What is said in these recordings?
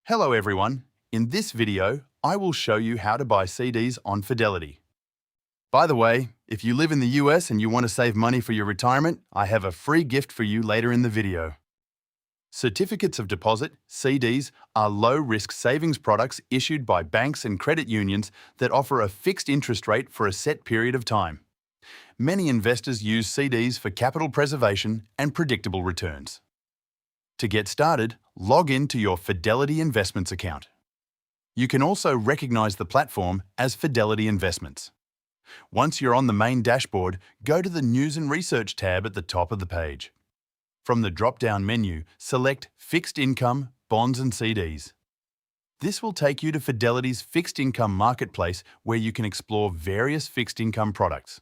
Hello everyone. In this video, I will show you how to buy CDs on Fidelity. By the way, if you live in the US and you want to save money for your retirement, I have a free gift for you later in the video. Certificates of deposit, CDs, are low-risk savings products issued by banks and credit unions that offer a fixed interest rate for a set period of time. Many investors use CDs for capital preservation and predictable returns. To get started, log in to your Fidelity Investments account. You can also recognize the platform as Fidelity Investments. Once you're on the main dashboard, go to the News and Research tab at the top of the page. From the drop-down menu, select Fixed Income, Bonds and CDs. This will take you to Fidelity's fixed income marketplace where you can explore various fixed income products.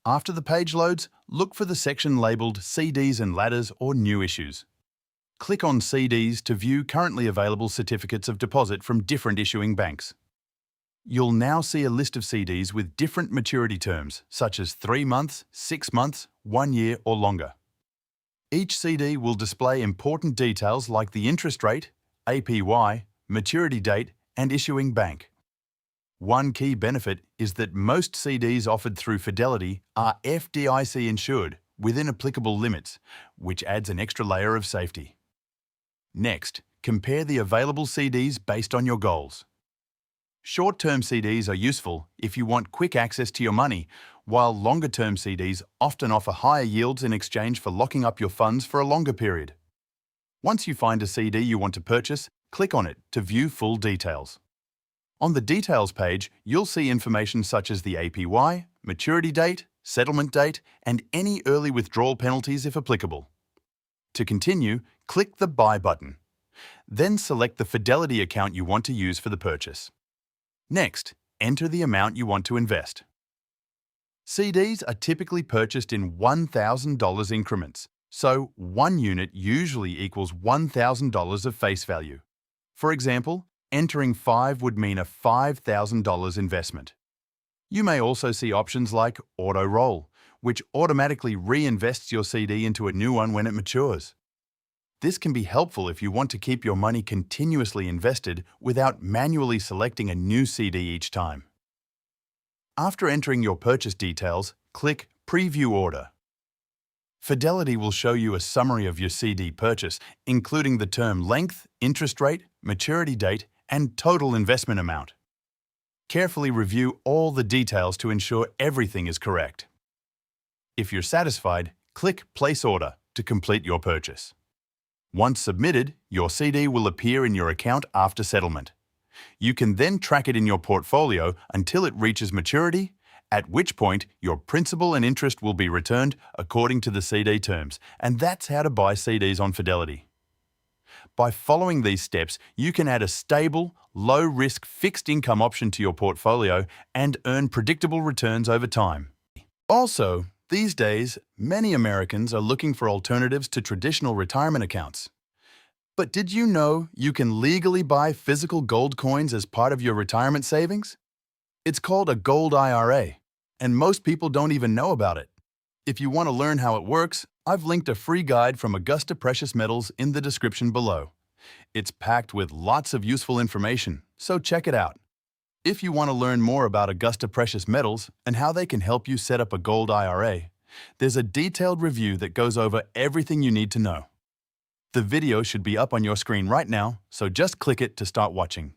After the page loads, look for the section labeled CDs and Ladders or New Issues. Click on CDs to view currently available certificates of deposit from different issuing banks. You'll now see a list of CDs with different maturity terms, such as 3 months, 6 months, 1 year or longer. Each CD will display important details like the interest rate, APY, maturity date, and issuing bank. One key benefit is that most CDs offered through Fidelity are FDIC insured within applicable limits, which adds an extra layer of safety. Next, compare the available CDs based on your goals. Short-term CDs are useful if you want quick access to your money, while longer-term CDs often offer higher yields in exchange for locking up your funds for a longer period. Once you find a CD you want to purchase, click on it to view full details. On the Details page, you'll see information such as the APY, maturity date, settlement date, and any early withdrawal penalties if applicable. To continue, click the Buy button. Then select the Fidelity account you want to use for the purchase. Next, enter the amount you want to invest. CDs are typically purchased in $1,000 increments, so 1 unit usually equals $1,000 of face value. For example, entering 5 would mean a $5,000 investment. You may also see options like Auto Roll, which automatically reinvests your CD into a new one when it matures. This can be helpful if you want to keep your money continuously invested without manually selecting a new CD each time. After entering your purchase details, click Preview Order. Fidelity will show you a summary of your CD purchase, including the term length, interest rate, maturity date, and total investment amount. Carefully review all the details to ensure everything is correct. If you're satisfied, click Place Order to complete your purchase. Once submitted, your CD will appear in your account after settlement. You can then track it in your portfolio until it reaches maturity, at which point your principal and interest will be returned according to the CD terms, and that's how to buy CDs on Fidelity. By following these steps, you can add a stable, low-risk fixed income option to your portfolio and earn predictable returns over time. Also, these days, many Americans are looking for alternatives to traditional retirement accounts. But did you know you can legally buy physical gold coins as part of your retirement savings? It's called a gold IRA, and most people don't even know about it. If you want to learn how it works, I've linked a free guide from Augusta Precious Metals in the description below. It's packed with lots of useful information, so check it out. If you want to learn more about Augusta Precious Metals and how they can help you set up a gold IRA, there's a detailed review that goes over everything you need to know. The video should be up on your screen right now, so just click it to start watching.